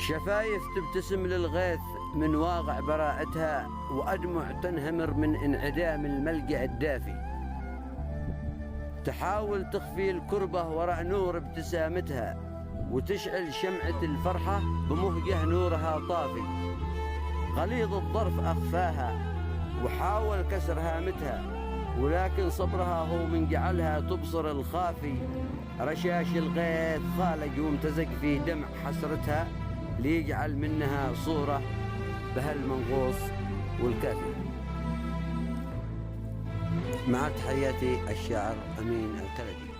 شفايف تبتسم للغيث من واقع براءتها، وأدمع تنهمر من انعدام الملجأ الدافي. تحاول تخفي الكربة وراء نور ابتسامتها، وتشعل شمعة الفرحة بمهجة نورها طافي. غليظ الظرف أخفاها وحاول كسر هامتها، ولكن صبرها هو من جعلها تبصر الخافي. رشاش الغيث خالج وامتزج في دمع حسرتها، ليجعل منها صورة بها المنغوص والكافي. مع تحياتي الشاعر أمين الكلدي.